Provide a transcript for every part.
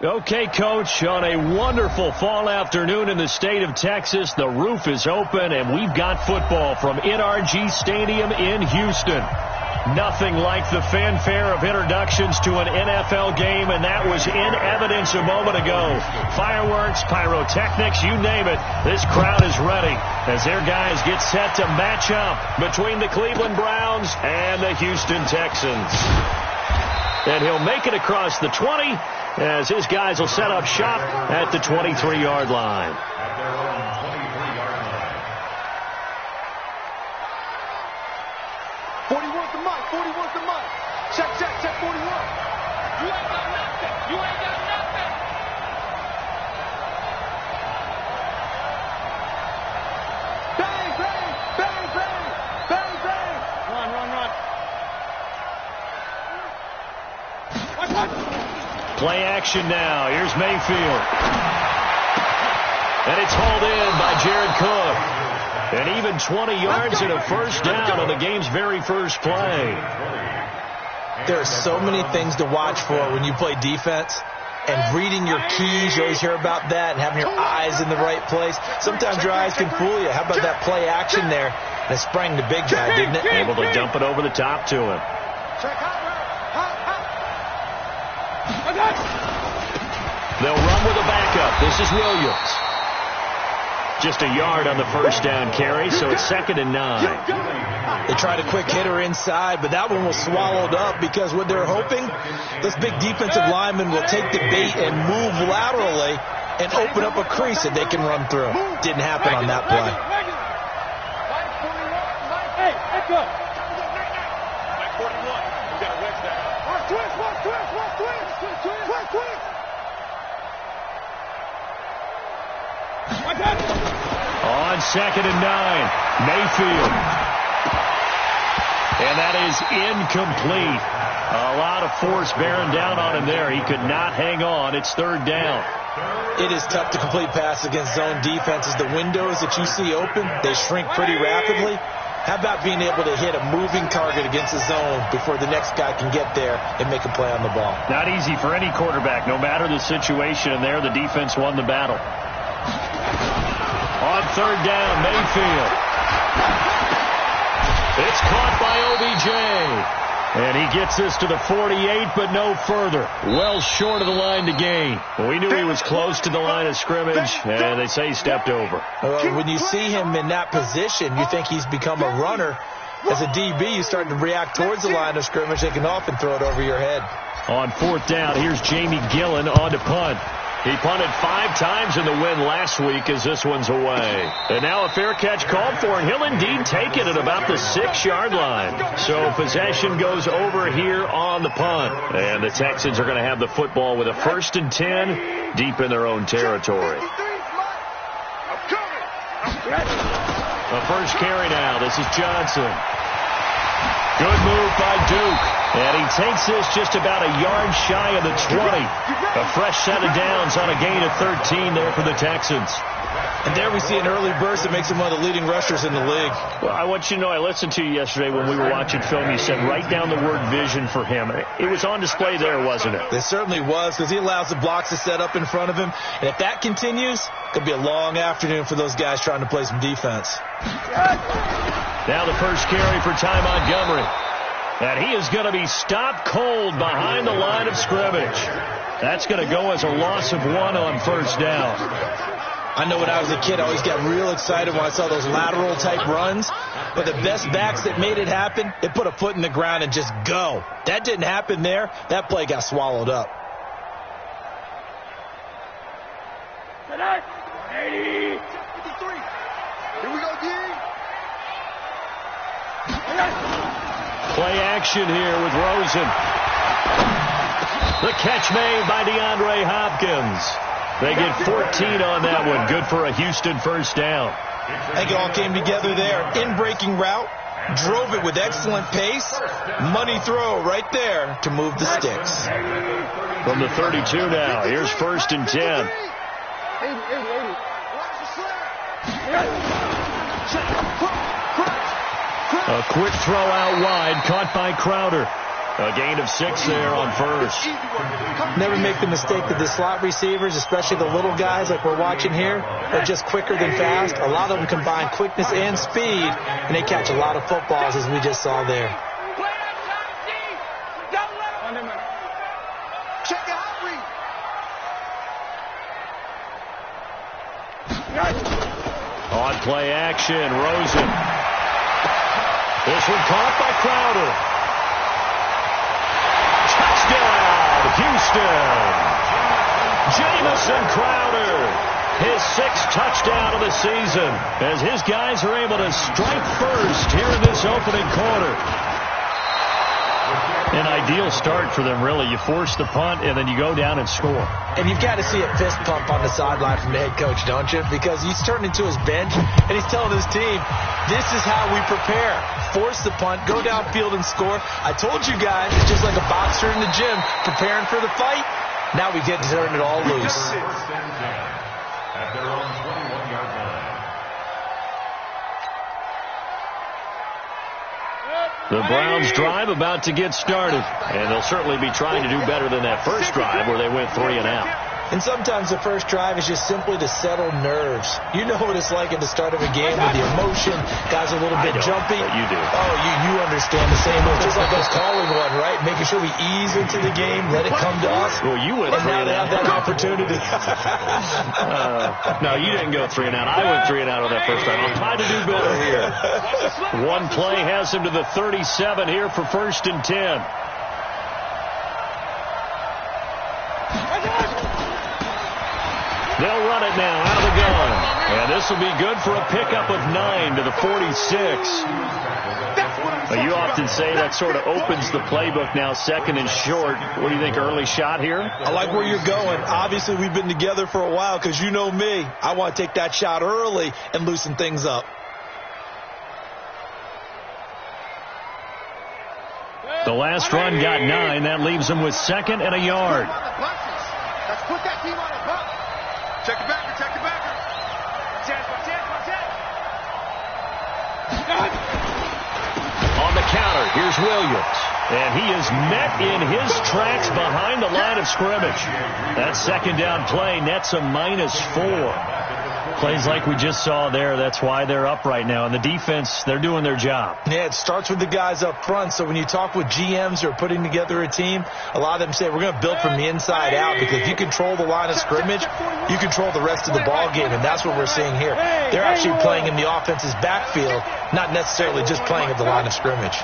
Okay, Coach, on a wonderful fall afternoon in the state of Texas, the roof is open, and we've got football from NRG Stadium in Houston. Nothing like the fanfare of introductions to an NFL game, and that was in evidence a moment ago. Fireworks, pyrotechnics, you name it, this crowd is ready as their guys get set to match up between the Cleveland Browns and the Houston Texans. And he'll make it across the 20 as his guys will set up shop at the 23-yard line. Check 41. You ain't got nothing. You ain't got nothing. Bang, bang, bang, bang, bang, bang. Run. Watch. Play action now. Here's Mayfield. And it's hauled in by Jared Cook. And even 20 yards and a first down on the game's very first play. There are so many things to watch for when you play defense. And reading your keys, you always hear about that, and having your eyes in the right place. Sometimes your eyes can fool you. How about that play action there? That sprang the big guy, didn't it? Able to dump it over the top to him. They'll run with a backup. This is Williams. Just a yard on the first down carry, so it's 2nd and 9. They tried a quick hitter inside, but that one was swallowed up because what they're hoping, this big defensive lineman will take the bait and move laterally and open up a crease that they can run through. Didn't happen on that play. Hey, let's go. Mike 41. You got to wedge that out. Watch twist. On 2nd and 9, Mayfield. And that is incomplete. A lot of force bearing down on him there. He could not hang on. It's 3rd down. It is tough to complete passes against zone defenses. The windows that you see open, they shrink pretty rapidly. How about being able to hit a moving target against the zone before the next guy can get there and make a play on the ball? Not easy for any quarterback, no matter the situation. And there, the defense won the battle. On 3rd down, Mayfield. It's caught by OBJ. And he gets this to the 48, but no further. Well short of the line to gain. We knew he was close to the line of scrimmage, and they say he stepped over. When you see him in that position, you think he's become a runner. As a DB, you start to react towards the line of scrimmage. They can often throw it over your head. On 4th down, here's Jamie Gillen on to punt. He punted 5 times in the win last week as this one's away. And now a fair catch called for, and he'll indeed take it at about the 6-yard line. So possession goes over here on the punt. And the Texans are going to have the football with a 1st and 10 deep in their own territory. The first carry now. This is Johnson. Good move by Duke. And he takes this just about a yard shy of the 20. A fresh set of downs on a gain of 13 there for the Texans. And there we see an early burst that makes him one of the leading rushers in the league. Well, I want you to know, I listened to you yesterday when we were watching film. You said write down the word vision for him. It was on display there, wasn't it? It certainly was, because he allows the blocks to set up in front of him. And if that continues, it could be a long afternoon for those guys trying to play some defense. Now the first carry for Ty Montgomery. And he is going to be stopped cold behind the line of scrimmage. That's going to go as a loss of 1 on 1st down. I know when I was a kid, I always got real excited when I saw those lateral-type runs. But the best backs that made it happen, they put a foot in the ground and just go. That didn't happen there. That play got swallowed up. 80. 53. Here we go, D. Play action here with Rosen. The catch made by DeAndre Hopkins. They get 14 on that one. Good for a Houston first down. I think it all came together there. In-breaking route. Drove it with excellent pace. Money throw right there to move the sticks. From the 32 now. Here's 1st and 10. 80. A quick throw out wide, caught by Crowder. A gain of 6 there on first. Never make the mistake that the slot receivers, especially the little guys like we're watching here, are just quicker than fast. A lot of them combine quickness and speed, and they catch a lot of footballs, as we just saw there. On play action, Rosen. This one caught by Crowder. Touchdown, Houston. Jamison Crowder, his 6th touchdown of the season, as his guys are able to strike first here in this opening quarter. An ideal start for them, really. You force the punt, and then you go down and score. And you've got to see a fist pump on the sideline from the head coach, don't you? Because he's turned into his bench, and he's telling his team, this is how we prepare. Force the punt, go downfield and score. I told you guys, it's just like a boxer in the gym preparing for the fight. Now we get to turn it all loose. The Browns' drive about to get started, and they'll certainly be trying to do better than that first drive where they went 3 and out. And sometimes the first drive is just simply to settle nerves. You know what it's like at the start of a game with the emotion. Guys are a little bit jumpy. You do. Oh, you understand the same. It's just like us calling one, right? Making sure we ease into the game, let it come to us. Well, you went and 3 now and they out. have that opportunity. No, you didn't go 3 and out. I went 3 and out on that first time. I'm trying to do better here. One play has him to the 37 here for 1st and 10. They'll run it now out of the gun. And this will be good for a pickup of 9 to the 46. You often say that sort of opens the playbook now, 2nd and short. What do you think, early shot here? I like where you're going. Obviously, we've been together for a while because you know me. I want to take that shot early and loosen things up. The last run got 9. That leaves them with 2nd and a yard. Let's put that team on it. Check it back. Check it back. On the counter, here's Williams. And he is met in his tracks behind the line of scrimmage. That 2nd down play nets a -4. Plays like we just saw there, that's why they're up right now. And the defense, they're doing their job. Yeah, it starts with the guys up front. So when you talk with GMs who are putting together a team, a lot of them say, we're going to build from the inside out, because if you control the line of scrimmage, you control the rest of the ball game, and that's what we're seeing here. They're actually playing in the offense's backfield, not necessarily just playing at the line of scrimmage.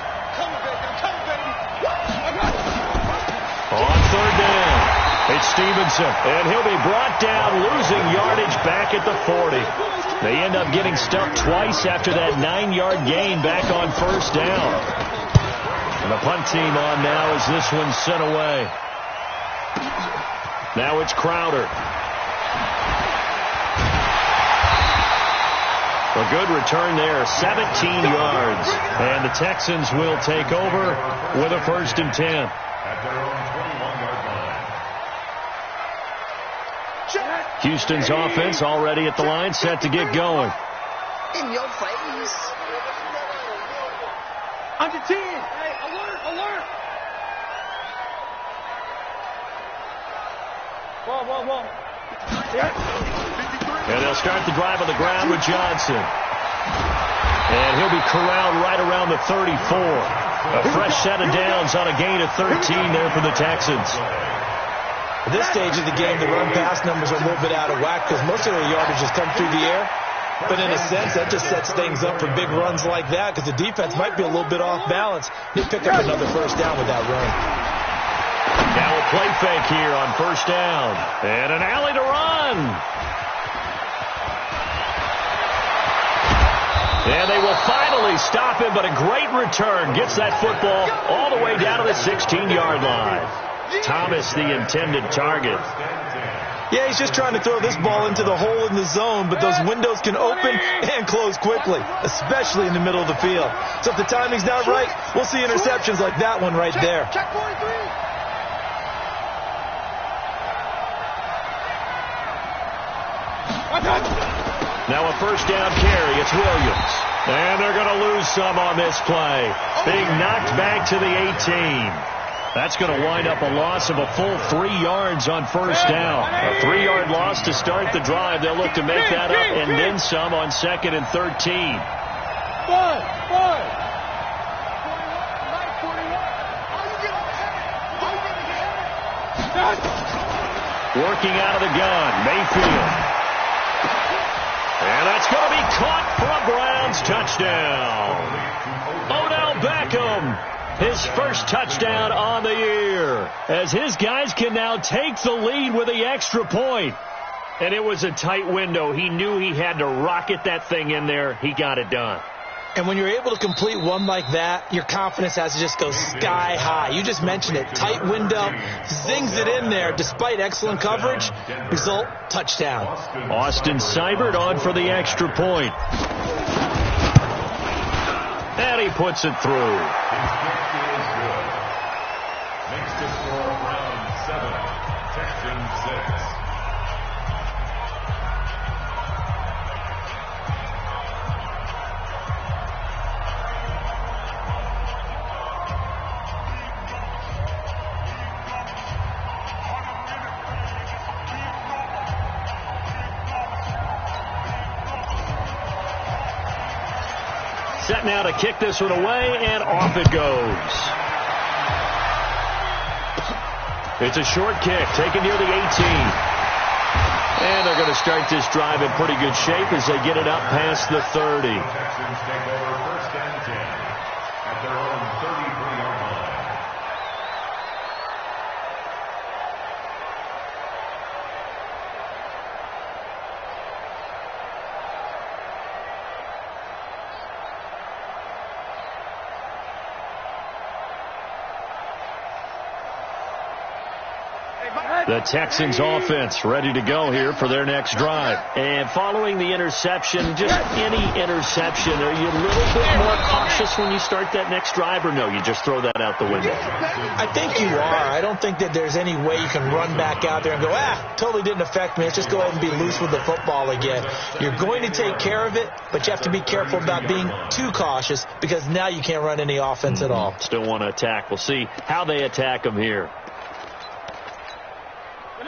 On 3rd down, it's Stevenson, and he'll be brought down, losing yardage back at the 40. They end up getting stuck twice after that 9-yard gain back on 1st down. And the punt team on now as this one's sent away. Now it's Crowder. A good return there, 17 yards. And the Texans will take over with a 1st and 10. Houston's offense already at the line, set to get going. In your face. Under 10. Hey, alert, alert. Whoa. And they'll start the drive on the ground with Johnson. And he'll be corralled right around the 34. A fresh set of downs on a gain of 13 there for the Texans. At this stage of the game, the run-pass numbers are a little bit out of whack because most of their yardage has come through the air. But in a sense, that just sets things up for big runs like that because the defense might be a little bit off balance. He'll pick up another 1st down with that run. Now a play fake here on 1st down. And an alley to run. And they will finally stop him, but a great return. Gets that football all the way down to the 16-yard line. Thomas, the intended target. Yeah, he's just trying to throw this ball into the hole in the zone, but those windows can open and close quickly, especially in the middle of the field. So if the timing's not right, we'll see interceptions like that one right there. Check 43. Now a 1st down carry. It's Williams. And they're going to lose some on this play. Being knocked back to the 18. That's going to wind up a loss of a full 3 yards on first down. A 3-yard loss to start the drive. They'll look to make that up and then some on 2nd and 13. Working out of the gun, Mayfield. And that's going to be caught for a Browns touchdown. Odell Beckham, his first touchdown on the year, as his guys can now take the lead with the extra point. And it was a tight window. He knew he had to rocket that thing in there. He got it done. And when you're able to complete one like that, your confidence has to just go sky high. You just mentioned it. Tight window, zings it in there despite excellent coverage. Result, touchdown. Austin Seibert on for the extra point. And he puts it through. Makes the score Browns 7, Texans 6. Set now to kick this one away, and off it goes. It's a short kick, taken near the 18. And they're going to start this drive in pretty good shape as they get it up past the 30. The Texans take over 1st and 10 at their own 33-yard line. The Texans offense ready to go here for their next drive. And following the interception, just any interception, are you a little bit more cautious when you start that next drive, or no, you just throw that out the window? I think you are. I don't think that there's any way you can run back out there and go, totally didn't affect me. Let's just go ahead and be loose with the football again. You're going to take care of it, but you have to be careful about being too cautious because now you can't run any offense at all. Still want to attack. We'll see how they attack them here.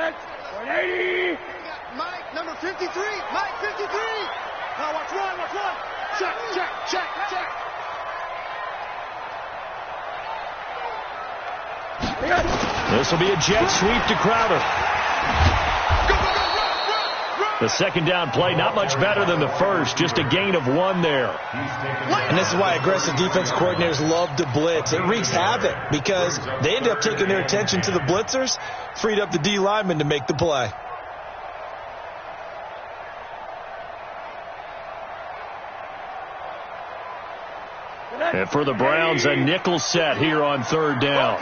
180. Mike, number 53. Mike, 53. Now watch one. Check. This will be a jet sweep to Crowder. The second down play, not much better than the first, just a gain of 1 there. And this is why aggressive defense coordinators love to blitz. It wreaks havoc because they end up taking their attention to the blitzers, freed up the D lineman to make the play. And for the Browns, a nickel set here on 3rd down.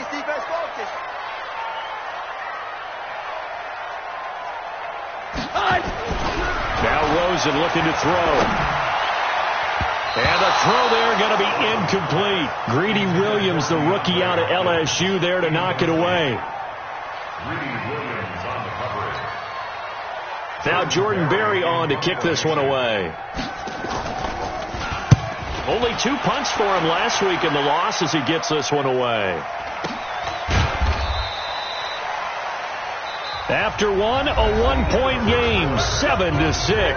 Now Rosen looking to throw. And the throw there going to be incomplete. Greedy Williams, the rookie out of LSU, there to knock it away. Greedy Williams on the coverage. Now Jordan Berry on to kick this one away. Only 2 punts for him last week in the loss as he gets this one away. After one, a 1-point game, 7-6. 7,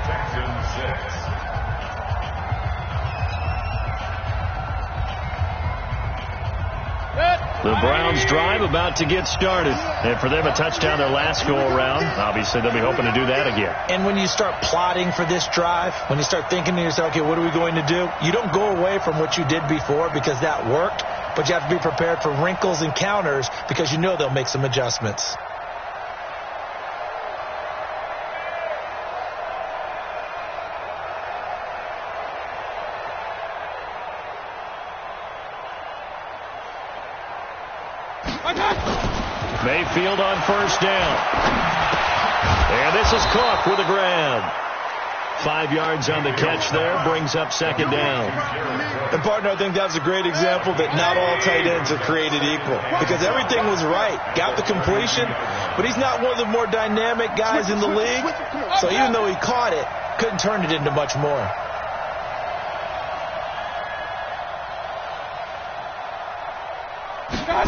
Texans 6. The Browns drive about to get started. And for them, a touchdown their last go-around. Obviously, they'll be hoping to do that again. And when you start plotting for this drive, when you start thinking to yourself, okay, what are we going to do? You don't go away from what you did before because that worked, but you have to be prepared for wrinkles and counters because you know they'll make some adjustments. Mayfield on 1st down. And this is Cook with a grab. 5 yards on the catch there, brings up 2nd down. And partner, I think that's a great example that not all tight ends are created equal because everything was right. Got the completion, but he's not one of the more dynamic guys in the league. So even though he caught it, couldn't turn it into much more.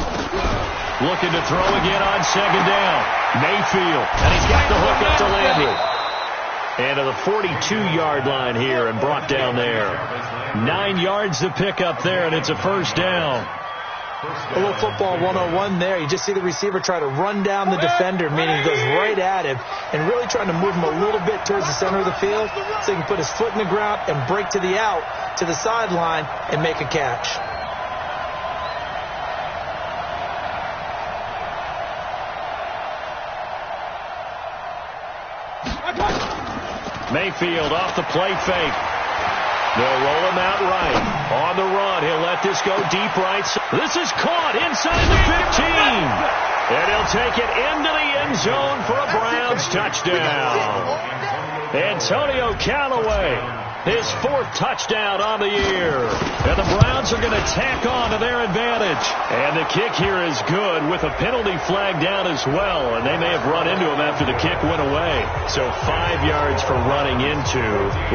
Looking to throw again on second down. Mayfield, and he's got the hook up to Landry. And to the 42-yard line here and brought down there. 9 yards to pick up there, and it's a first down. A little football 101 there. You just see the receiver try to run down the defender, meaning he goes right at him, and really trying to move him a little bit towards the center of the field so he can put his foot in the ground and break to the out, to the sideline, and make a catch. Mayfield off the play fake. They'll roll him out right. On the run, he'll let this go deep right. This is caught inside the 15. And he'll take it into the end zone for a Browns touchdown. Antonio Callaway, his 4th touchdown on the year. And the Browns are going to tack on to their advantage. And the kick here is good with a penalty flag down as well. And they may have run into him after the kick went away. So 5 yards for running into.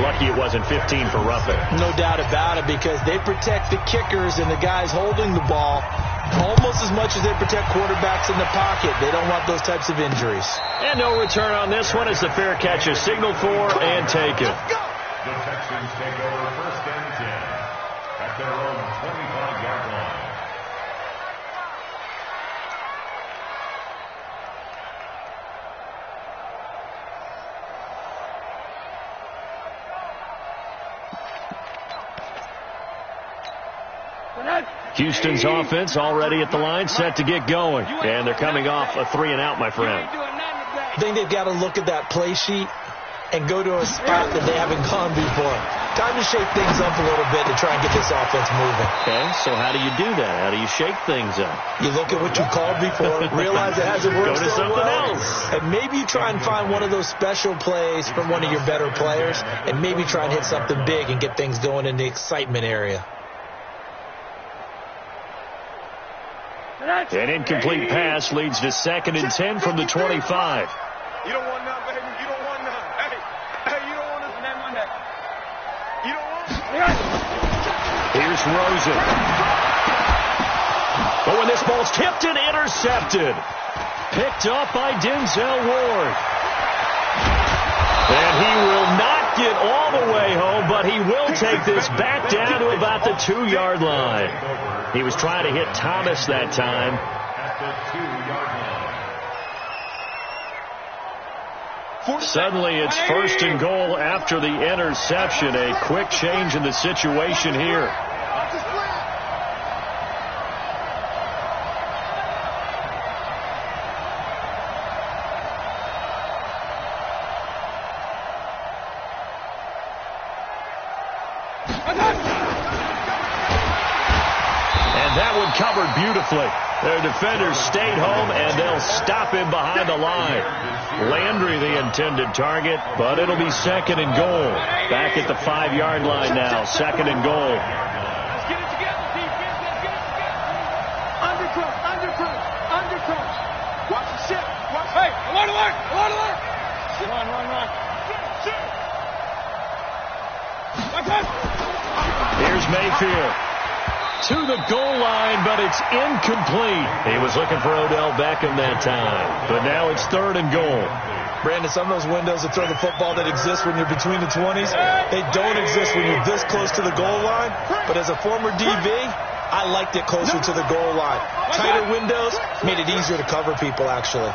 Lucky it wasn't 15 for roughing. No doubt about it, because they protect the kickers and the guys holding the ball almost as much as they protect quarterbacks in the pocket. They don't want those types of injuries. And no return on this one as the fair catch is signaled for and taken. The Texans take over 1st and 10 at their own 25-yard line. Houston's offense already at the line, set to get going. And they're coming off a 3-and-out, my friend. I think they've got to look at that play sheet and go to a spot that they haven't gone before. Time to shake things up a little bit to try and get this offense moving. Okay, so how do you do that? How do you shake things up? You look at what you called before, realize it hasn't worked Go to so something well, else. and maybe you try and find one of those special plays from one of your better players, and maybe try and hit something big and get things going in the excitement area. An incomplete pass leads to 2nd and 10 from the 25. You don't want none, baby. You don't want none. Hey, you don't want this and that one that. You don't want it. Here's Rosen. But when this ball's tipped and intercepted. Picked up by Denzel Ward. And he will not get all the way home, but he will take this back down to about the 2-yard line. He was trying to hit Thomas that time. At the 2-yard line. Suddenly it's 1st and goal after the interception. A quick change in the situation here. Covered beautifully. Their defenders stayed home, and they'll stop him behind the line. Landry the intended target, but it'll be 2nd and goal. Back at the 5-yard line now, 2nd and goal. Let's get it together, defense. Let's get it together. Undercross. Watch the ship. Hey, alert. Run. Here's Mayfield. To the goal line, but it's incomplete. He was looking for Odell Beckham that time. But now it's 3rd and goal. Brandon, some of those windows to throw the football that exist when you're between the 20s, they don't exist when you're this close to the goal line. But as a former DB, I liked it closer to the goal line. Tighter windows made it easier to cover people, actually.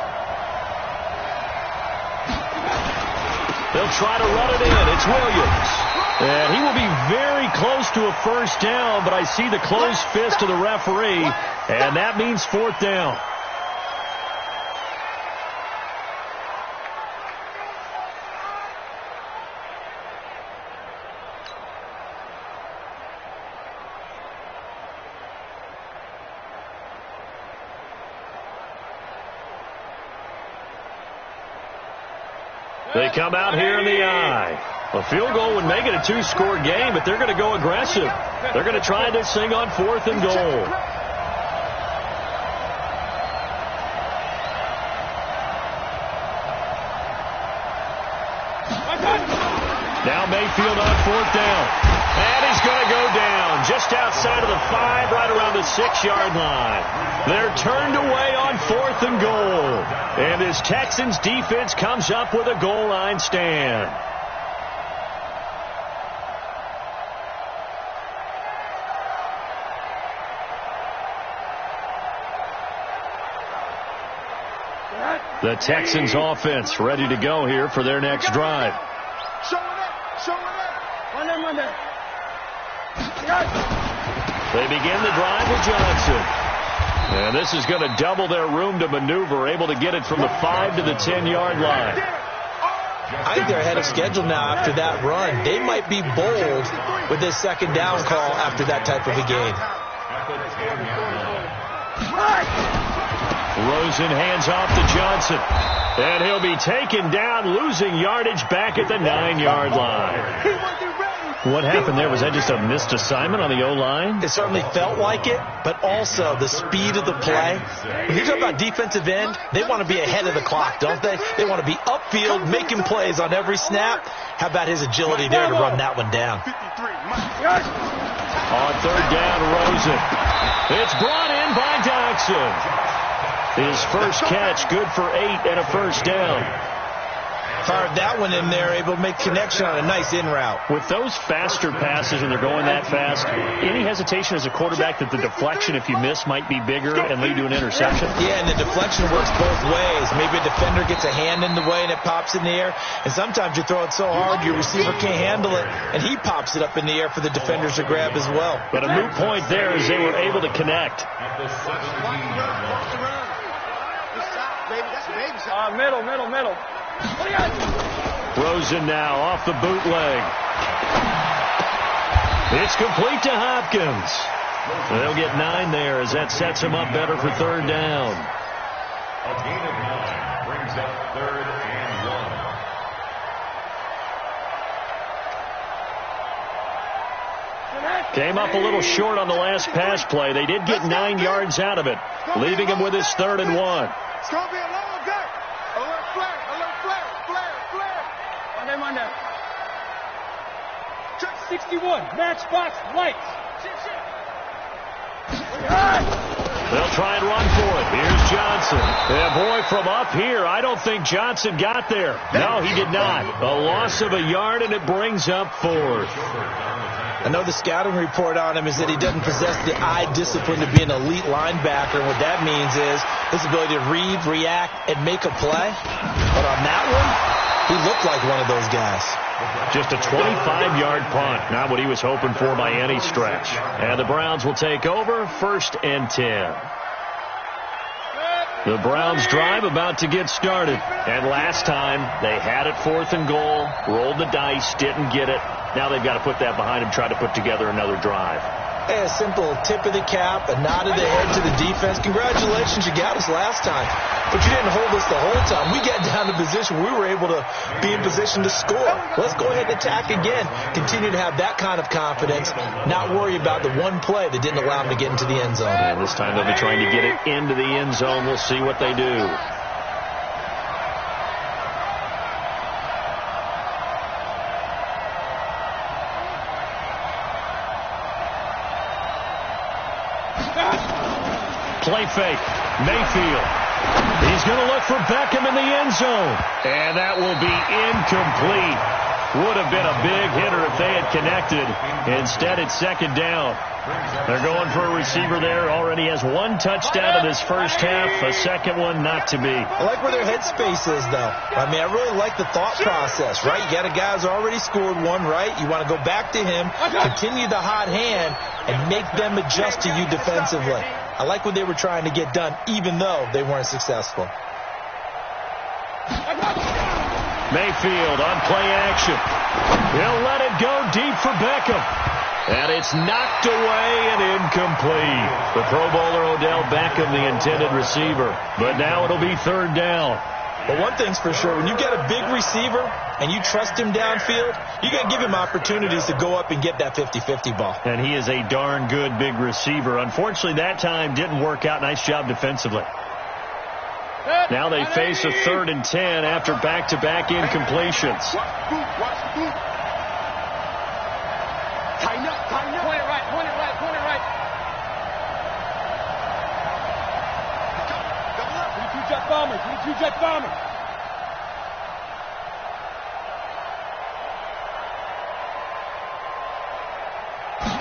They'll try to run it in. It's Williams. And he will be very close to a first down, but I see the closed fist of the referee, and that means 4th down. They come out here in the eye. A field goal would make it a 2-score game, but they're going to go aggressive. They're going to try this thing on 4th and goal. Now Mayfield on 4th down. And he's going to go down just just outside of the 5, right around the 6-yard line. They're turned away on 4th and goal. And this Texans defense comes up with a goal line stand. The Texans offense ready to go here for their next drive. Show it up. Show it up. Run there. They begin the drive with Johnson. And this is going to double their room to maneuver, able to get it from the 5 to the 10-yard line. I think they're ahead of schedule now after that run. They might be bold with this second down call after that type of a game. Rosen hands off to Johnson. And he'll be taken down, losing yardage back at the 9-yard line. What happened there? Was that just a missed assignment on the O-line? It certainly felt like it, but also the speed of the play. When you talk about defensive end, they want to be ahead of the clock, don't they? They want to be upfield, making plays on every snap. How about his agility there to run that one down? On 3rd down, Rosen. It's brought in by Dodson. His first catch, good for 8 and a first down. Fired that one in there, able to make connection on a nice in route. With those faster passes and they're going that fast, any hesitation as a quarterback that the deflection, if you miss, might be bigger and lead to an interception? Yeah, and the deflection works both ways. Maybe a defender gets a hand in the way and it pops in the air. And sometimes you throw it so hard your receiver can't handle it, and he pops it up in the air for the defenders to grab as well. But a moot point there is they were able to connect. Middle. Rosen now off the bootleg. It's complete to Hopkins. They'll get 9 there as that sets him up better for 3rd down. A gain of 9 brings up 3rd and 1. Came up a little short on the last pass play. They did get 9 yards out of it, leaving him with his 3rd and 1. It's going to be a long day. Alert flare. Monday. Check 61. Matchbox lights. They'll try and run for it. Here's Johnson. And boy, from up here, I don't think Johnson got there. No, he did not. A loss of a yard, and it brings up 4th. I know the scouting report on him is that he doesn't possess the eye discipline to be an elite linebacker. And what that means is his ability to read, react, and make a play. But on that one, he looked like one of those guys. Just a 25-yard punt. Not what he was hoping for by any stretch. And the Browns will take over, 1st and 10. The Browns drive about to get started. And last time, they had it 4th and goal, rolled the dice, didn't get it. Now they've got to put that behind them, try to put together another drive. Hey, a simple tip of the cap, a nod of the head to the defense. Congratulations, you got us last time. But you didn't hold us the whole time. We got down to position. We were able to be in position to score. Let's go ahead and attack again. Continue to have that kind of confidence, not worry about the one play that didn't allow them to get into the end zone. And this time they'll be trying to get it into the end zone. We'll see what they do. Play fake. Mayfield. He's going to look for Beckham in the end zone. And that will be incomplete. Would have been a big hitter if they had connected. Instead, it's 2nd down. They're going for a receiver there. Already has 1 touchdown in this first half. A second one not to be. I like where their headspace is, though. I mean, I really like the thought process, right? You got a guy who's already scored 1, right? You want to go back to him, continue the hot hand, and make them adjust to you defensively. I like what they were trying to get done, even though they weren't successful. Mayfield on play action. He'll let it go deep for Beckham. And it's knocked away and incomplete. The Pro Bowler Odell Beckham, the intended receiver. But now it'll be 3rd down. But one thing's for sure, when you get a big receiver and you trust him downfield, you got to give him opportunities to go up and get that 50-50 ball. And he is a darn good big receiver. Unfortunately, that time didn't work out. Nice job defensively. Now they face a 3rd and 10 after back-to-back incompletions. Tighten up, tighten up. Point it right, point it right, point it right. Double up. 22 jet bomber, 22 jet bomber.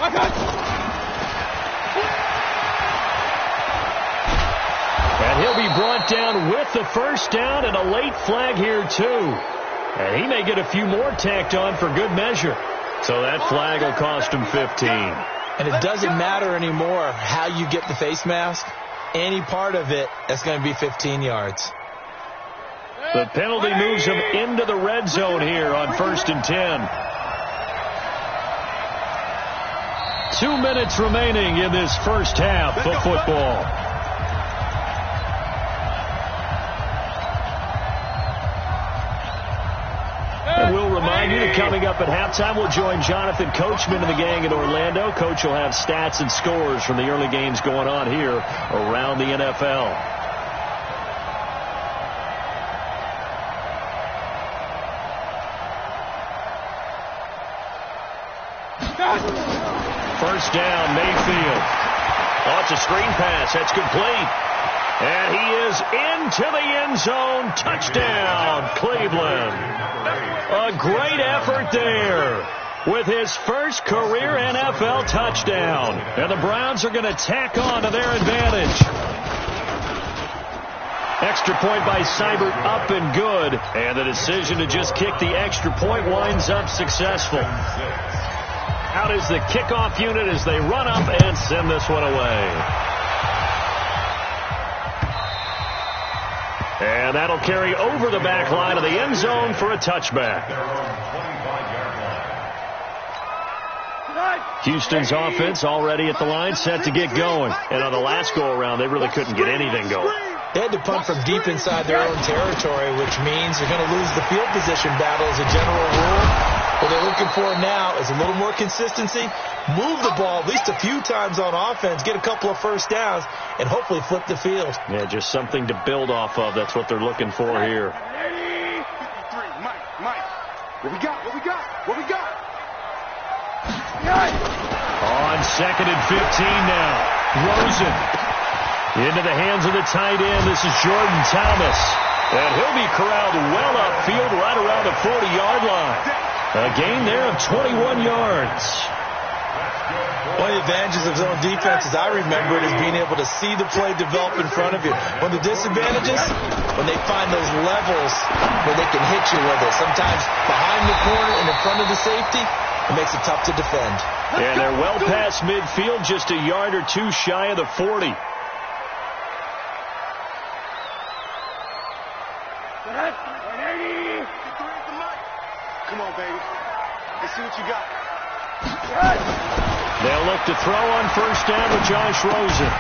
I got you. And he'll be brought down with the first down and a late flag here, too. And he may get a few more tacked on for good measure. So that flag will cost him 15. And it doesn't matter anymore how you get the face mask. Any part of it, that's going to be 15 yards. The penalty moves him into the red zone here on 1st and 10. 2 minutes remaining in this first half of football. And we'll remind you that coming up at halftime, we'll join Jonathan Coachman and the gang in Orlando. Coach will have stats and scores from the early games going on here around the NFL. First down, Mayfield. Oh, it's a screen pass. That's complete. And he is into the end zone. Touchdown, Cleveland. A great effort there with his first career NFL touchdown. And the Browns are going to tack on to their advantage. Extra point by Seibert up and good. And the decision to just kick the extra point winds up successful. Out is the kickoff unit as they run up and send this one away. And that'll carry over the back line of the end zone for a touchback. Houston's offense already at the line, set to get going. And on the last go-around, they really couldn't get anything going. They had to punt from deep inside their own territory, which means they're going to lose the field position battle as a general rule. What they're looking for now is a little more consistency, move the ball at least a few times on offense, get a couple of first downs, and hopefully flip the field. Yeah, just something to build off of. That's what they're looking for here. 53, Mike. What we got? On 2nd and 15 now. Rosen into the hands of the tight end. This is Jordan Thomas. And he'll be corralled well upfield right around the 40-yard line. A gain there of 21 yards. One of the advantages of zone defense, as I remember it, is being able to see the play develop in front of you. One of the disadvantages, when they find those levels where they can hit you with it. Sometimes behind the corner and in front of the safety, it makes it tough to defend. And they're well past midfield, just a yard or two shy of the 40. Come on, baby. Let's see what you got. They'll look to throw on first down with Josh Rosen.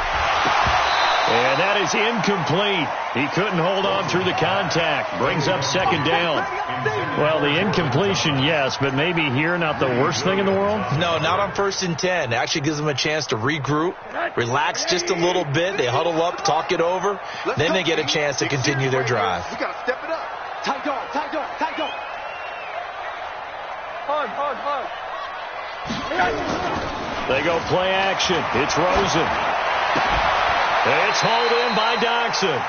And that is incomplete. He couldn't hold on through the contact. Brings up 2nd down. Well, the incompletion, yes, but maybe here not the worst thing in the world? No, not on 1st and 10. It actually gives them a chance to regroup, relax just a little bit. They huddle up, talk it over. Then they get a chance to continue their drive. We got to step it up. Tight dog. Hard. They go play action. It's Rosen. It's hauled in by Doxson.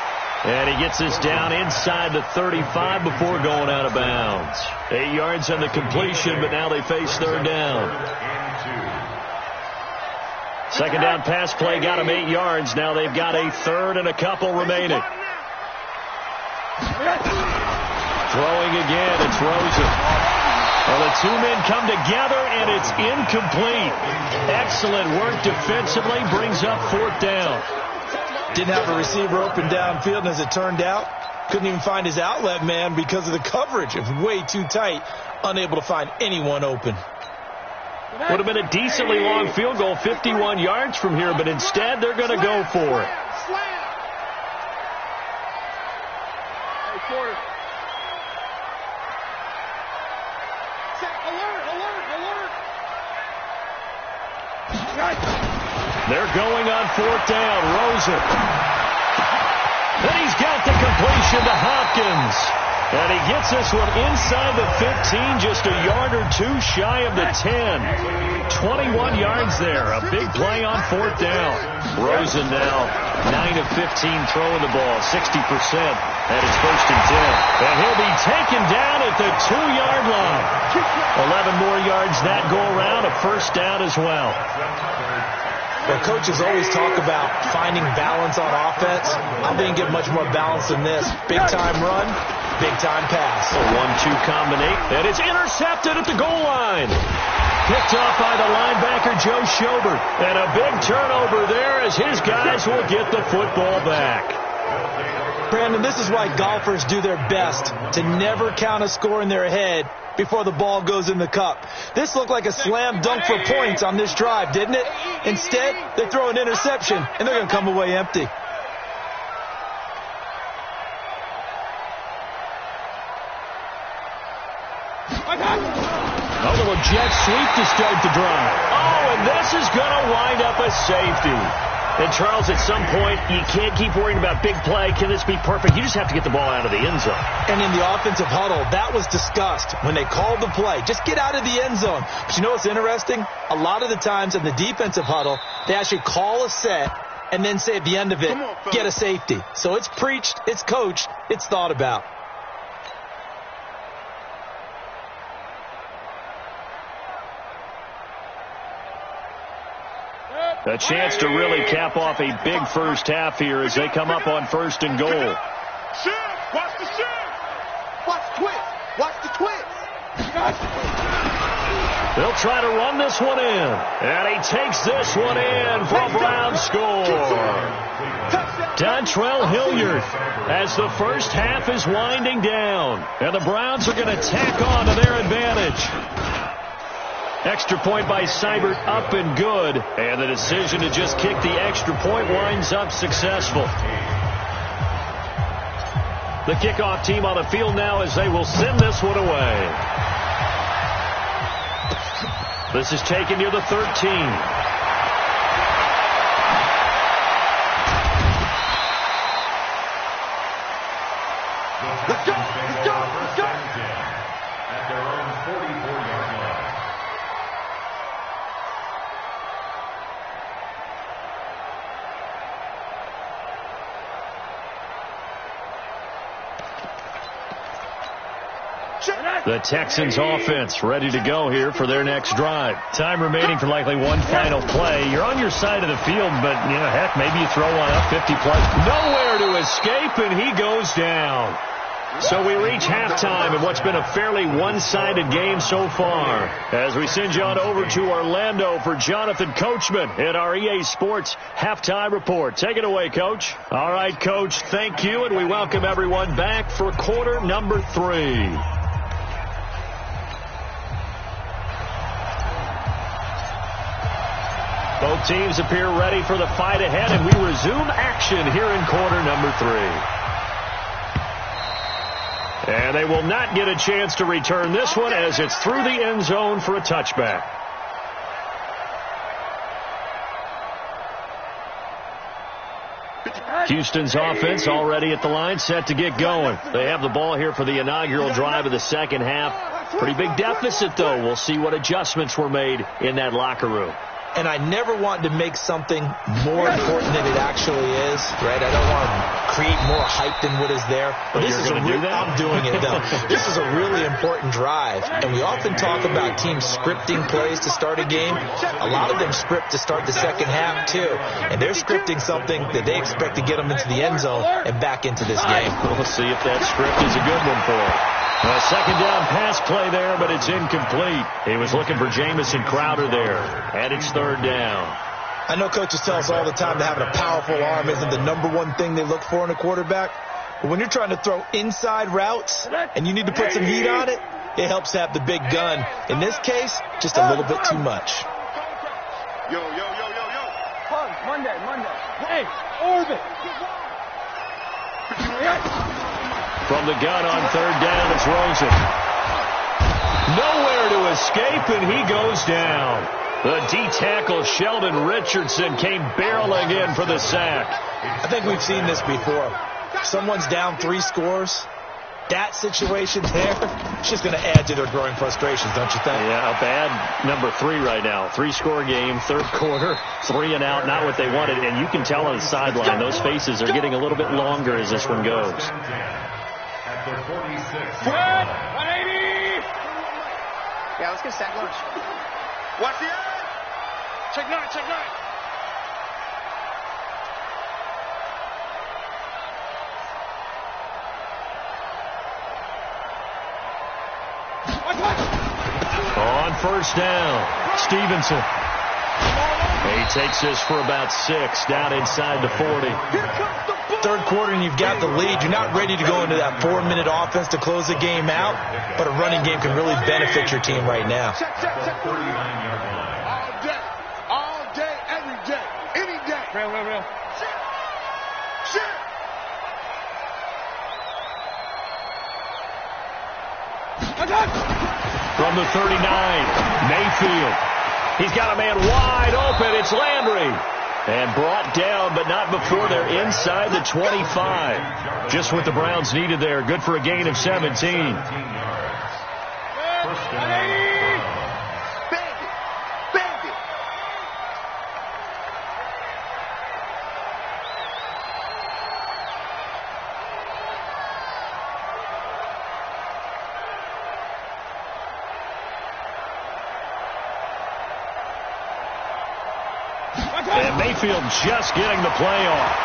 And he gets this down inside the 35 before going out of bounds. 8 yards on the completion, but now they face 3rd down. 2nd down pass play got them 8 yards. Now they've got a 3rd and a couple remaining. Throwing again, it's Rosen. Well, the two men come together, and it's incomplete. Excellent work defensively, brings up 4th down. Didn't have a receiver open downfield, and as it turned out, couldn't even find his outlet man because of the coverage. It was way too tight, unable to find anyone open. Would have been a decently long field goal, 51 yards from here, but instead they're going to go for it. Hey, quarter. They're going on 4th down. Rosen. Then he's got the completion to Hopkins. And he gets this one inside the 15, just a yard or two shy of the 10. 21 yards there. A big play on 4th down. Rosen now 9 of 15 throwing the ball, 60%. And it's 1st and 10. And he'll be taken down at the 2-yard line. 11 more yards that go around, a 1st down as well. Well, coaches always talk about finding balance on offense. I didn't get much more balance than this. Big-time run, big-time pass. A 1-2 combination, and it's intercepted at the goal line. Picked off by the linebacker, Joe Schobert. And a big turnover there as his guys will get the football back. Brandon, this is why golfers do their best to never count a score in their head before the ball goes in the cup. This looked like a slam dunk for points on this drive, didn't it? Instead, they throw an interception, and they're going to come away empty. A little jet sweep to start the drive. Oh, and this is going to wind up a safety. And, Charles, at some point, you can't keep worrying about big play. Can this be perfect? You just have to get the ball out of the end zone. And in the offensive huddle, that was discussed when they called the play. Just get out of the end zone. But you know what's interesting? A lot of the times in the defensive huddle, they actually call a set and then say at the end of it, get a safety. So it's preached, it's coached, it's thought about. A chance to really cap off a big first half here as they come up on 1st and goal. Shift! Watch the shift! Watch the twist! Watch the twist! They'll try to run this one in. And he takes this one in for a Brown score. Dontrell Hilliard as the first half is winding down. And the Browns are going to tack on to their advantage. Extra point by Seibert up and good. And the decision to just kick the extra point winds up successful. The kickoff team on the field now as they will send this one away. This is taken near the 13. Let's go! Let's go! Let's go! At their own 44-yard line. The Texans offense ready to go here for their next drive. Time remaining for likely one final play. You're on your side of the field, but, you know, heck, maybe you throw one up 50-plus. Nowhere to escape, and he goes down. So we reach halftime in what's been a fairly one-sided game so far. As we send you on over to Orlando for Jonathan Coachman at our EA Sports Halftime Report. Take it away, Coach. All right, Coach, thank you, and we welcome everyone back for quarter number 3. Both teams appear ready for the fight ahead, and we resume action here in quarter number 3. And they will not get a chance to return this one as it's through the end zone for a touchback. Houston's offense already at the line, set to get going. They have the ball here for the inaugural drive of the second half. Pretty big deficit, though. We'll see what adjustments were made in that locker room. And I never want to make something more important than it actually is, right? I don't want to create more hype than what is there. But this is I'm doing it, though. This is a really important drive. And we often talk about teams scripting plays to start a game. A lot of them script to start the second half, too. And they're scripting something that they expect to get them into the end zone and back into this game. We'll see if that script is a good one for them. A second down pass play there, but it's incomplete. He was looking for Jamison Crowder there, and it's third down. I know coaches tell us all the time that having a powerful arm isn't the number one thing they look for in a quarterback. But when you're trying to throw inside routes and you need to put some heat on it, it helps to have the big gun. In this case, just a little bit too much. Yo, yo, yo, yo, yo. Monday. Hey, Orbit. From the gun on third down, it's Rosen. Nowhere to escape, and he goes down. The D-tackle Sheldon Richardson came barreling in for the sack. I think we've seen this before. Someone's down 3 scores. that situation there, it's just going to add to their growing frustrations, don't you think? Yeah, a bad number 3 right now. 3-score game, third quarter, 3 and out, not what they wanted. And you can tell on the sideline, those faces are getting a little bit longer as this one goes. At the 46. 180. Yeah, let's get sack lunch. Watch the eye. Check 9, check 9. On first down, Stevenson. He takes this for about 6, down inside the 40. Third quarter and you've got the lead. You're not ready to go into that 4-minute offense to close the game out, but a running game can really benefit your team right now. All day, every day, any day. Real. Shit. From the 39, Mayfield. He's got a man wide open. It's Landry. And brought down, but not before they're inside the 25. Just what the Browns needed there. Good for a gain of 17. And Mayfield just getting the play off.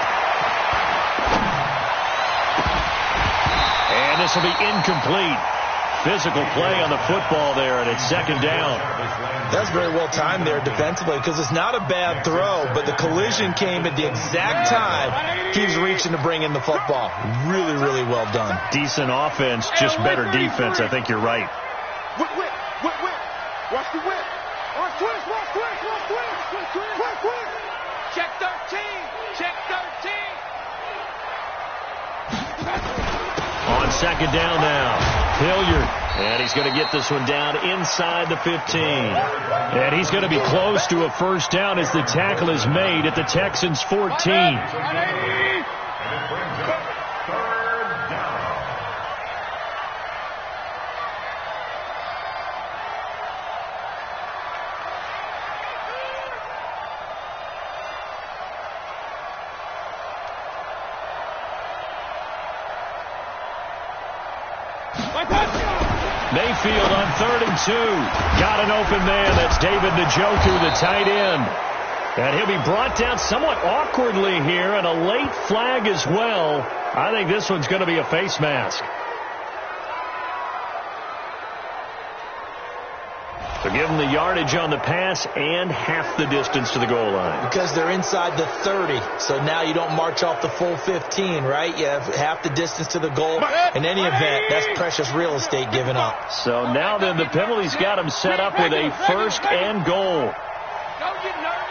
And this will be incomplete. Physical play on the football there, and it's second down. That's very well timed there defensively because it's not a bad throw, but the collision came at the exact time he was reaching to bring in the football. Really, really well done. Decent offense, just better defense. I think you're right. Whip. Watch the whip. Watch twist. Quick. Check 13. On second down now, Hilliard. And he's going to get this one down inside the 15. And he's going to be close to a first down as the tackle is made at the Texans' 14. Mayfield on 3rd and 2. Got an open man. That's David Njoku, the tight end. And he'll be brought down somewhat awkwardly here, and a late flag as well. I think this one's going to be a face mask. They're giving the yardage on the pass and half the distance to the goal line. Because they're inside the 30, so now you don't march off the full 15, right? You have half the distance to the goal. In any event, that's precious real estate given up. So now then the penalty's got him set up with a 1st and goal. Don't get nervous.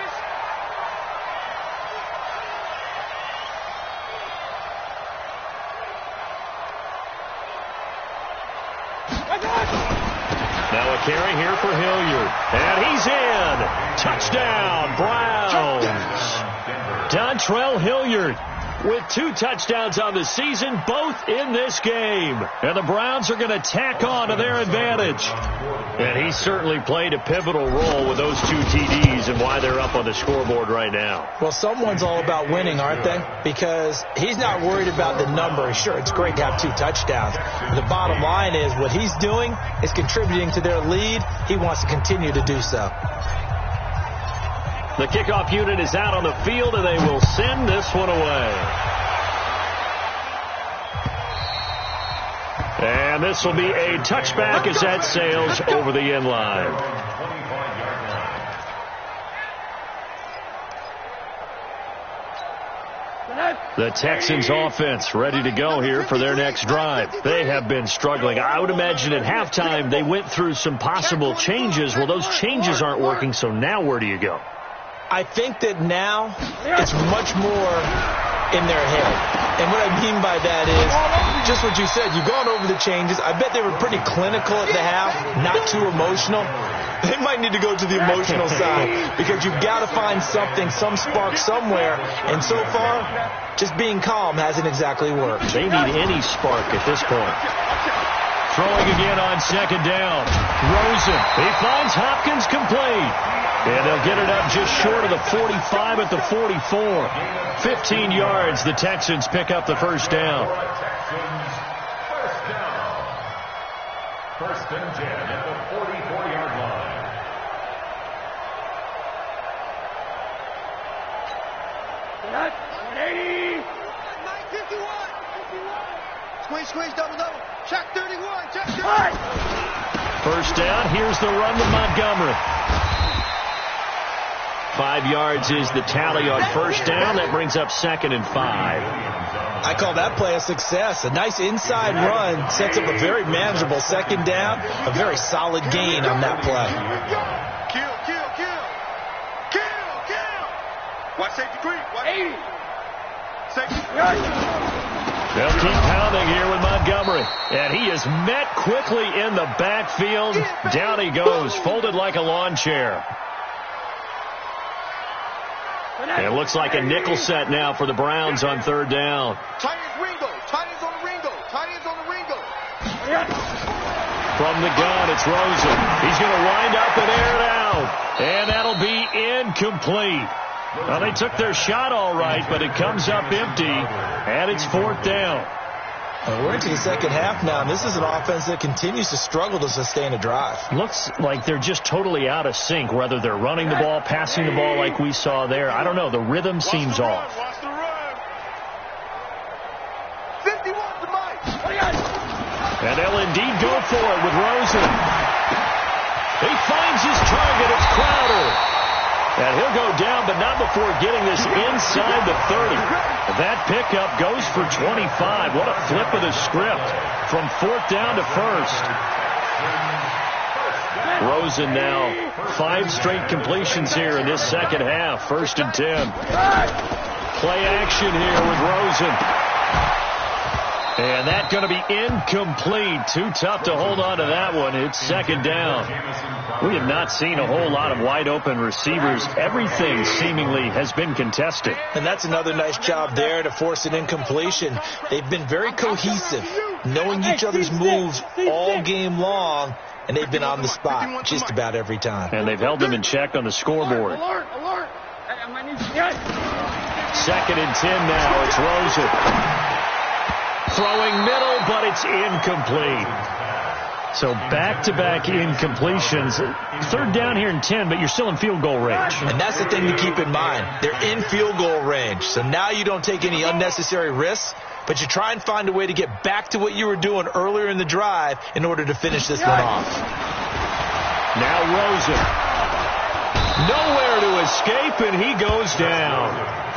Now a carry here for Hilliard. And he's in. Touchdown, Browns. Dontrell Hilliard with 2 touchdowns on the season, both in this game. And the Browns are going to tack on to their advantage. And he certainly played a pivotal role with those 2 TDs and why they're up on the scoreboard right now. Well, someone's all about winning, aren't they? Because he's not worried about the number. Sure, it's great to have 2 touchdowns. The bottom line is what he's doing is contributing to their lead. He wants to continue to do so. The kickoff unit is out on the field, and they will send this one away. And this will be a touchback as that sails over the end line. The Texans offense ready to go here for their next drive. They have been struggling. I would imagine at halftime they went through some possible changes. Well, those changes aren't working, so now where do you go? I think that now it's much more in their head. And what I mean by that is just what you said. You've gone over the changes. I bet they were pretty clinical at the half, not too emotional. They might need to go to the emotional side because you've got to find something, some spark somewhere. And so far, just being calm hasn't exactly worked. They need any spark at this point. Throwing again on second down. Rosen. He finds Hopkins complete. And they'll get it up just short of the 45 at the 44. 15 yards. The Texans pick up the first down. First and 10 at the 44-yard line. That's 180. 951. Squeeze, double. Check 31. Check 31. First down. Here's the run with Montgomery. 5 yards is the tally on first down. That brings up 2nd and 5. I call that play a success. A nice inside run sets up a very manageable second down. A very solid gain on that play. Kill. Watch safety creep. 80. Safety. They'll keep pounding here with Montgomery. And he is met quickly in the backfield. Down he goes, folded like a lawn chair. And it looks like a nickel set now for the Browns on third down. Tight ends Ringo. From the gun, it's Rosen. He's going to wind up and air it out. And that'll be incomplete. Well, they took their shot all right, but it comes up empty, and it's 4th down. Well, we're into the second half now, and this is an offense that continues to struggle to sustain a drive. Looks like they're just totally out of sync, whether they're running the ball, passing the ball like we saw there. I don't know. The rhythm seems off. Watch the run. 51 to Mike. And they'll indeed go for it with Rosen. He finds his target. It's Crowder. And he'll go down, but not before getting this inside the 30. That pickup goes for 25. What a flip of the script from 4th down to 1st. Rosen now 5 straight completions here in this second half. 1st and 10. Play action here with Rosen. And that's going to be incomplete. Too tough to hold on to that one. It's 2nd down. We have not seen a whole lot of wide open receivers. Everything seemingly has been contested. And that's another nice job there to force an incompletion. They've been very cohesive, knowing each other's moves all game long, and they've been on the spot just about every time. And they've held them in check on the scoreboard. Alert. 2nd and 10 now. It's Rosen. Throwing middle, but it's incomplete. So back-to-back incompletions. 3rd down here and 10, but you're still in field goal range. And that's the thing to keep in mind. They're in field goal range. So now you don't take any unnecessary risks, but you try and find a way to get back to what you were doing earlier in the drive in order to finish this one off. Now Rosen. Nowhere to escape, and he goes down.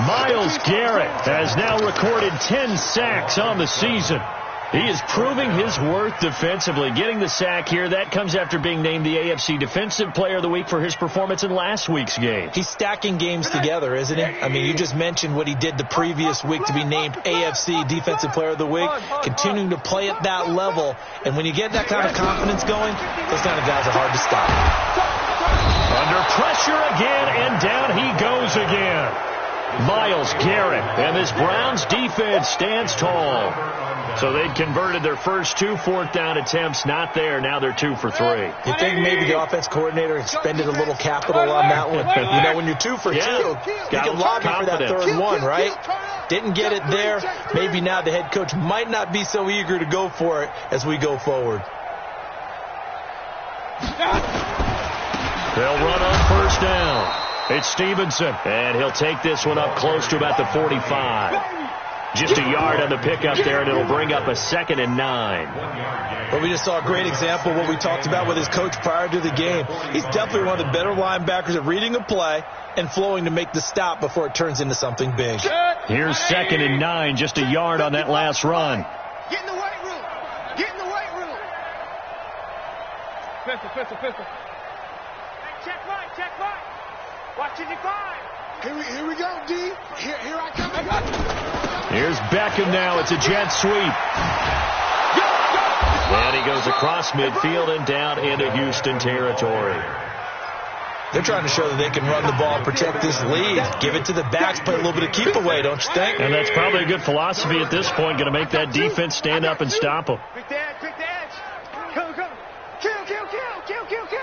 Myles Garrett has now recorded 10 sacks on the season. He is proving his worth defensively. Getting the sack here, that comes after being named the AFC Defensive Player of the Week for his performance in last week's game. He's stacking games together, isn't he? I mean, you just mentioned what he did the previous week to be named AFC Defensive Player of the Week, continuing to play at that level. And when you get that kind of confidence going, those kind of guys are hard to stop. Under pressure again, and down he goes again. Myles Garrett, and this Browns defense stands tall. So they'd converted their first 2 4th down attempts. Not there. Now they're 2 for 3. You think maybe the offense coordinator expended a little capital on that one? You know, when you're 2 for 2, you can lobby for that 3rd one, right? Didn't get it there. Maybe now the head coach might not be so eager to go for it as we go forward. They'll run on first down. It's Stevenson, and he'll take this one up close to about the 45. Just a yard on the pickup there, and it'll bring up a 2nd and 9. Well, we just saw a great example of what we talked about with his coach prior to the game. He's definitely one of the better linebackers at reading a play and flowing to make the stop before it turns into something big. Here's 2nd and 9, just a yard on that last run. Get in the weight room. Pistol. Hey, check right. Watch it, 5. Here we go, D. Here I come. Here's Beckham now. It's a jet sweep. And he goes across midfield and down into Houston territory. They're trying to show that they can run the ball, protect this lead, give it to the backs, play a little bit of keep away, don't you think? And that's probably a good philosophy at this point, going to make that defense stand up and stop them. Quick the edge, quick the edge. Go, go. Kill, kill, kill, kill, kill, kill.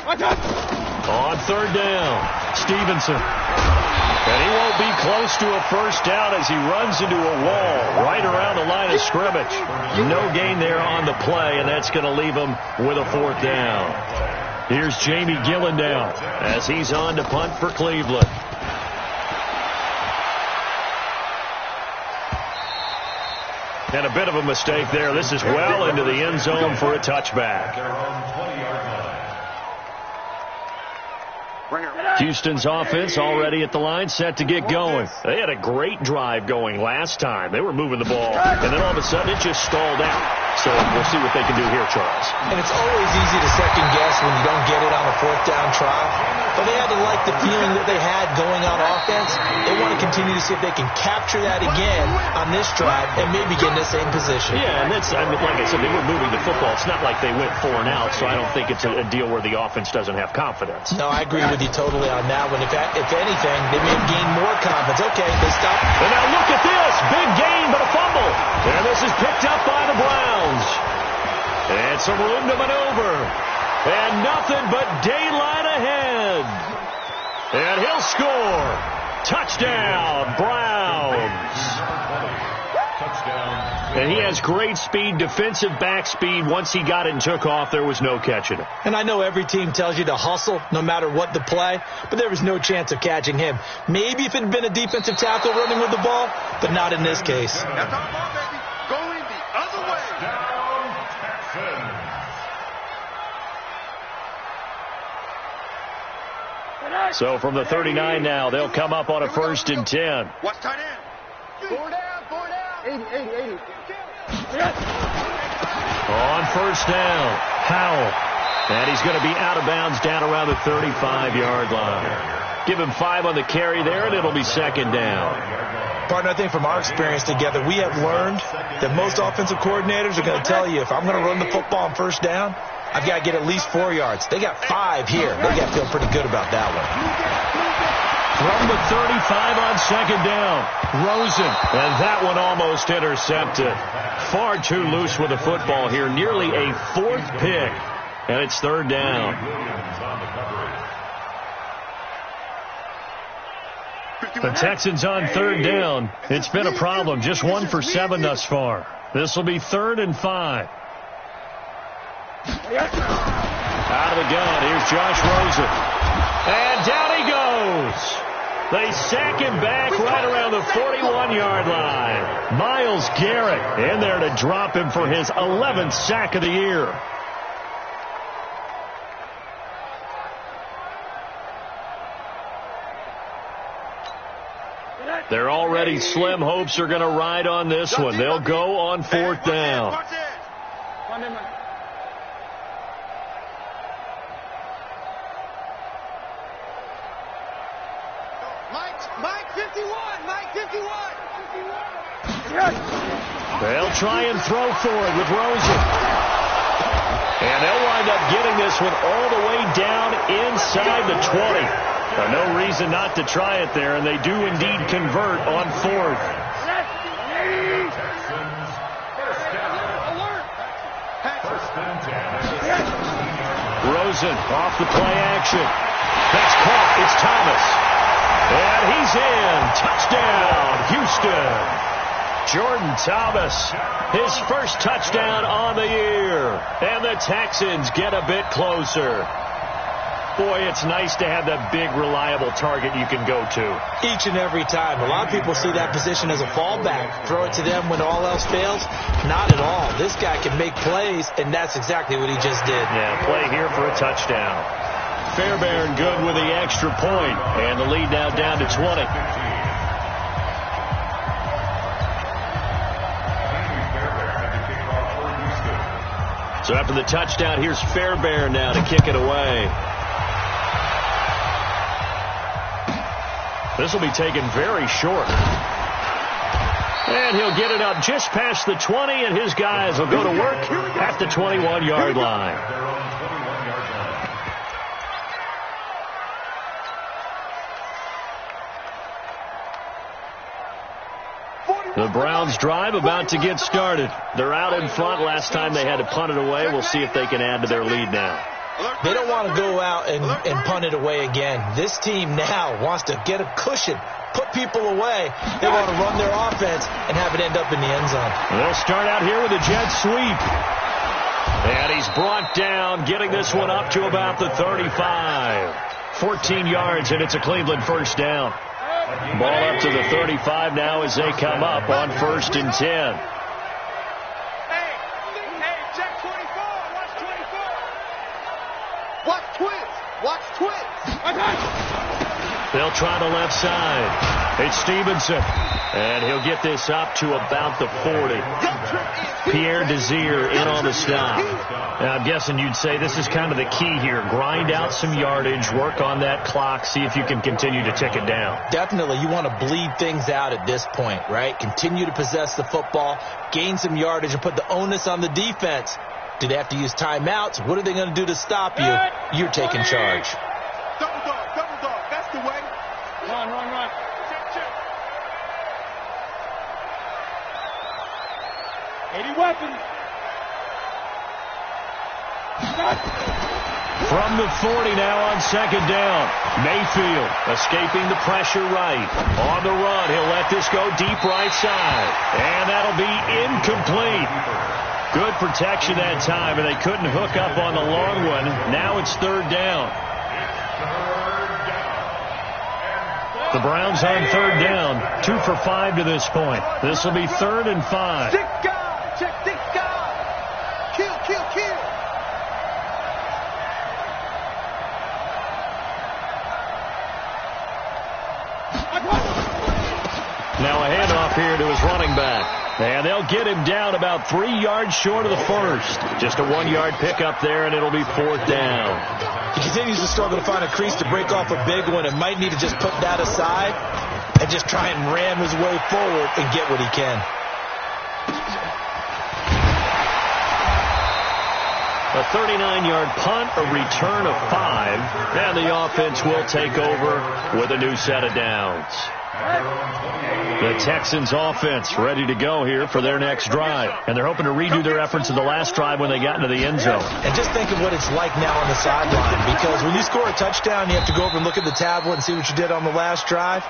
On third down, Stevenson. And he won't be close to a first down as he runs into a wall right around the line of scrimmage. No gain there on the play, and that's going to leave him with a fourth down. Here's Jamie Gillen now as he's on to punt for Cleveland. And a bit of a mistake there. This is well into the end zone for a touchback. Houston's offense already at the line, set to get going. They had a great drive going last time. They were moving the ball, and then all of a sudden it just stalled out. So we'll see what they can do here, Charles. And it's always easy to second guess when you don't get it on a fourth down try. But they had to like the feeling that they had going on offense. They want to continue to see if they can capture that again on this drive and maybe get in the same position. Yeah, and that's, I mean, like I said, they were moving the football. It's not like they went 4 and out, so I don't think it's a deal where the offense doesn't have confidence. No, I agree with you totally on that one. If anything, they may have gained more confidence. Okay, they stop. And now look at this. Big gain, but a fumble. And this is picked up by the Browns. And some room to maneuver. And nothing but daylight ahead. And he'll score. Touchdown, Browns. And he has great speed, defensive back speed. Once he got it and took off, there was no catching it. And I know every team tells you to hustle no matter what the play, but there was no chance of catching him. Maybe if it had been a defensive tackle running with the ball, but not in this case. That's our ball, baby. Going the other way. So from the 39 now, they'll come up on a 1st and 10. Watch tight end. 4 down, 4 down. 80. On 1st down, Howell. And he's going to be out of bounds down around the 35-yard line. Give him 5 on the carry there, and it'll be 2nd down. Partner, I think from our experience together, we have learned that most offensive coordinators are going to tell you, if I'm going to run the football on 1st down, I've got to get at least 4 yards. They got 5 here. They got to feel pretty good about that one. From the 35 on 2nd down, Rosen. And that one almost intercepted. Far too loose with the football here. Nearly a 4th pick. And it's 3rd down. The Texans on 3rd down. It's been a problem. Just 1 for 7 thus far. This will be 3rd and 5. Out of the gun, here's Josh Rosen. And down he goes. They sack him back right around the 41-yard line. Myles Garrett in there to drop him for his 11th sack of the year. They're already slim hopes are going to ride on this one. They'll go on 4th down. Mike 51. Mike 51. They'll try and throw for it with Rosen. And they'll wind up getting this one all the way down inside the 20. No reason not to try it there, and they do indeed convert on 4th. Rosen off the play action. That's caught. It's Thomas. And he's in. Touchdown, Houston. Jordan Thomas, his first touchdown on the year. And the Texans get a bit closer. Boy, it's nice to have that big, reliable target you can go to. Each and every time. A lot of people see that position as a fallback. Throw it to them when all else fails. Not at all. This guy can make plays, and that's exactly what he just did. Yeah, play here for a touchdown. Fairbairn good with the extra point, and the lead now down to 20. So after the touchdown, here's Fairbairn now to kick it away. This will be taken very short. And he'll get it up just past the 20, and his guys will go to work at the 21-yard line. The Browns drive about to get started. They're out in front. Last time they had to punt it away. We'll see if they can add to their lead now. They don't want to go out and punt it away again. This team now wants to get a cushion, put people away. They want to run their offense and have it end up in the end zone. They'll start out here with a jet sweep. And he's brought down, getting this one up to about the 35. 14 yards, and it's a Cleveland first down. Ball up to the 35 now as they come up on 1st and 10. Hey, check 24. Watch 24. Watch twins. Watch twins. They'll try the left side. It's Stevenson. And he'll get this up to about the 40. Pierre Desir in on the stop. Now, I'm guessing you'd say this is kind of the key here. Grind out some yardage, work on that clock, see if you can continue to tick it down. Definitely, you want to bleed things out at this point, right? Continue to possess the football, gain some yardage, and put the onus on the defense. Do they have to use timeouts? What are they going to do to stop you? You're taking charge. Double dog. That's the way. Run. Check. 80 weapons. From the 40 now on 2nd down. Mayfield escaping the pressure right. On the run, he'll let this go deep right side. And that'll be incomplete. Good protection that time, and they couldn't hook up on the long one. Now it's 3rd down. The Browns on 3rd down. 2 for 5 to this point. This will be 3rd and 5. Stick guy. Check stick guy. Kill. Now a handoff here to his running back. And they'll get him down about 3 yards short of the first. Just a 1-yard pickup there, and it'll be 4th down. He continues to struggle to find a crease to break off a big one and might need to just put that aside and just try and ram his way forward and get what he can. A 39-yard punt, a return of 5, and the offense will take over with a new set of downs. The Texans offense ready to go here for their next drive. And they're hoping to redo their efforts in the last drive when they got into the end zone. And just think of what it's like now on the sideline, because when you score a touchdown, you have to go over and look at the tablet and see what you did on the last drive.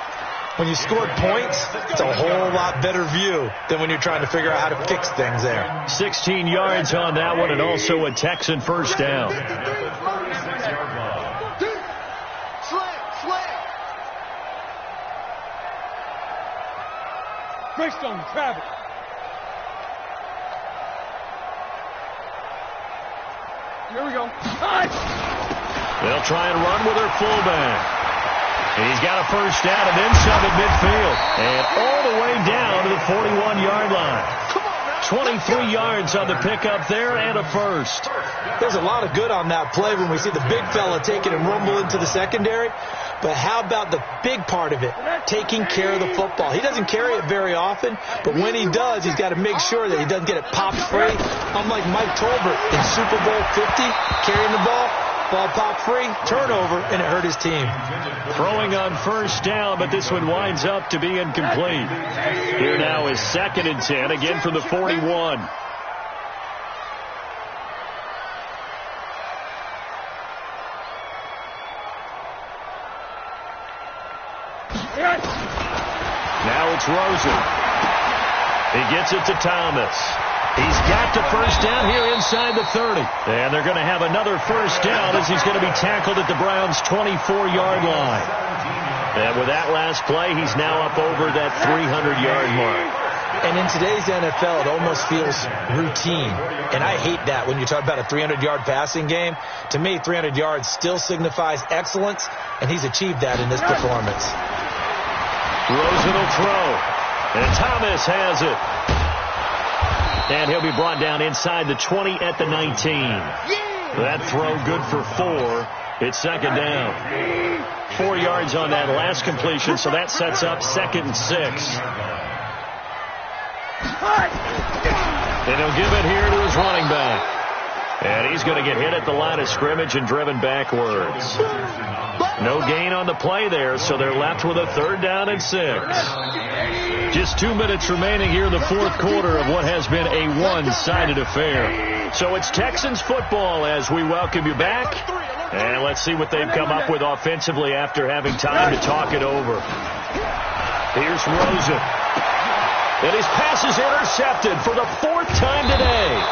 When you scored points, it's a whole lot better view than when you're trying to figure out how to fix things there. 16 yards on that one, and also a Texan first down. Greystone, Travis. Here we go. They'll try and run with their fullback. He's got a first down and then some at midfield. And all the way down to the 41-yard line. 23 yards on the pickup there and a first. There's a lot of good on that play when we see the big fella take it and rumble into the secondary. But how about the big part of it, taking care of the football? He doesn't carry it very often, but when he does, he's got to make sure that he doesn't get it popped free. Unlike Mike Tolbert in Super Bowl 50, carrying the ball popped free, turnover, and it hurt his team. Throwing on first down, but this one winds up to be incomplete. Here now is 2nd and 10, again from the 41. Now it's Rosen. He gets it to Thomas. He's got the first down here inside the 30. And they're going to have another first down as he's going to be tackled at the Browns' 24-yard line. And with that last play, he's now up over that 300-yard mark. And in today's NFL, it almost feels routine. And I hate that when you talk about a 300-yard passing game. To me, 300 yards still signifies excellence, and he's achieved that in this performance. Rosen will throw. And Thomas has it. And he'll be brought down inside the 20 at the 19. That throw good for 4. It's 2nd down. 4 yards on that last completion, so that sets up 2nd and 6. And he'll give it here to his running back. And he's going to get hit at the line of scrimmage and driven backwards. No gain on the play there, so they're left with a 3rd down and 6. Just 2 minutes remaining here in the 4th quarter of what has been a one-sided affair. So it's Texans football as we welcome you back. And let's see what they've come up with offensively after having time to talk it over. Here's Rosen. And his pass is intercepted for the 4th time today.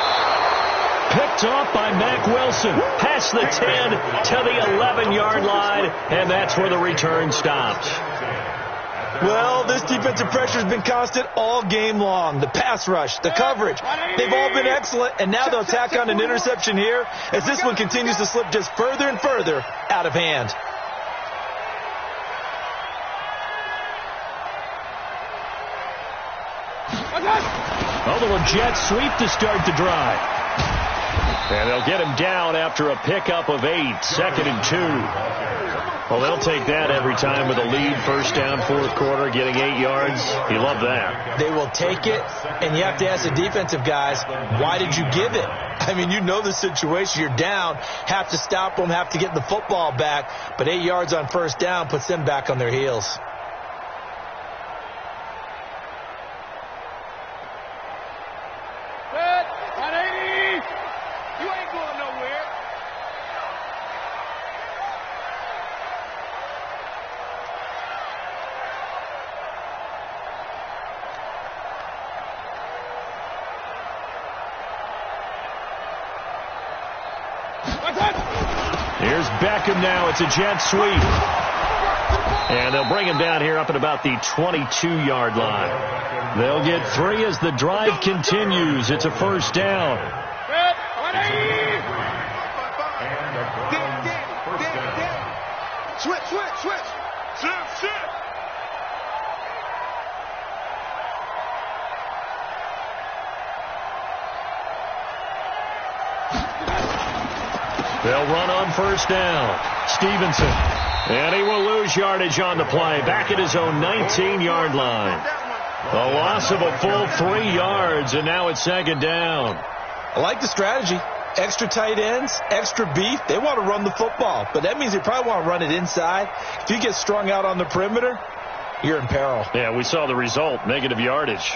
Picked off by Mack Wilson. Past the 10 to the 11-yard line, and that's where the return stops. Well, this defensive pressure has been constant all game long. The pass rush, the coverage, they've all been excellent, and now they'll tack on an interception here as this one continues to slip just further and further out of hand. A little jet sweep to start the drive. And they'll get him down after a pickup of 8, 2nd and 2. Well, they'll take that every time with a lead, 1st down, 4th quarter, getting 8 yards. You love that. They will take it, and you have to ask the defensive guys, why did you give it? I mean, you know the situation. You're down, have to stop them, have to get the football back, but 8 yards on 1st down puts them back on their heels. Here's Beckham now. It's a jet sweep. And they'll bring him down here up at about the 22-yard line. They'll get 3 as the drive continues. It's a 1st down. Switch. They'll run on 1st down. Stevenson. And he will lose yardage on the play. Back at his own 19-yard line. A loss of a full 3 yards, and now it's 2nd down. I like the strategy. Extra tight ends, extra beef. They want to run the football, but that means they probably want to run it inside. If you get strung out on the perimeter, you're in peril. Yeah, we saw the result, negative yardage.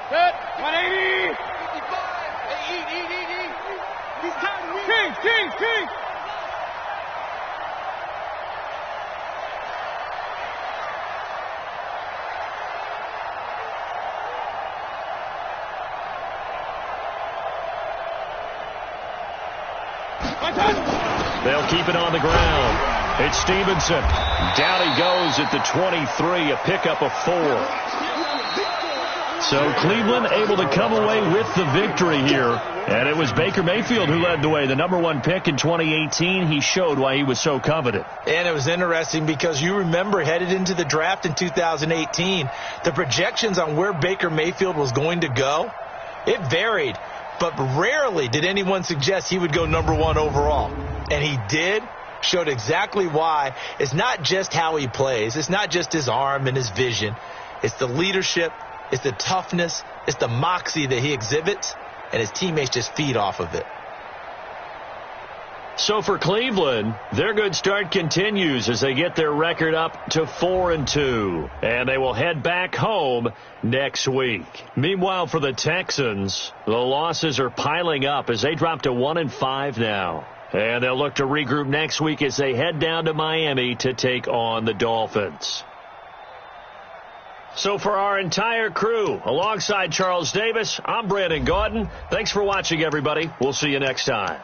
Good. 180. 55. King. They'll keep it on the ground. It's Stevenson. Down he goes at the 23, a pickup of 4. So Cleveland able to come away with the victory here. And it was Baker Mayfield who led the way. The #1 pick in 2018. He showed why he was so coveted. And it was interesting because you remember headed into the draft in 2018, the projections on where Baker Mayfield was going to go, it varied. But rarely did anyone suggest he would go #1 overall. And he did. Showed exactly why. It's not just how he plays. It's not just his arm and his vision. It's the leadership. It's the toughness. It's the moxie that he exhibits. And his teammates just feed off of it. So for Cleveland, their good start continues as they get their record up to 4-2. And they will head back home next week. Meanwhile, for the Texans, the losses are piling up as they drop to 1-5 now. And they'll look to regroup next week as they head down to Miami to take on the Dolphins. So for our entire crew, alongside Charles Davis, I'm Brandon Gaudin. Thanks for watching, everybody. We'll see you next time.